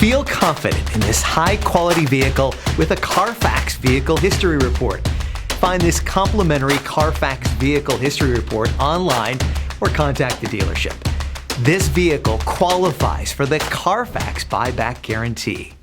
Feel confident in this high-quality vehicle with a CARFAX Vehicle History Report. Find this complimentary CARFAX Vehicle History Report online or contact the dealership. This vehicle qualifies for the CARFAX buyback guarantee.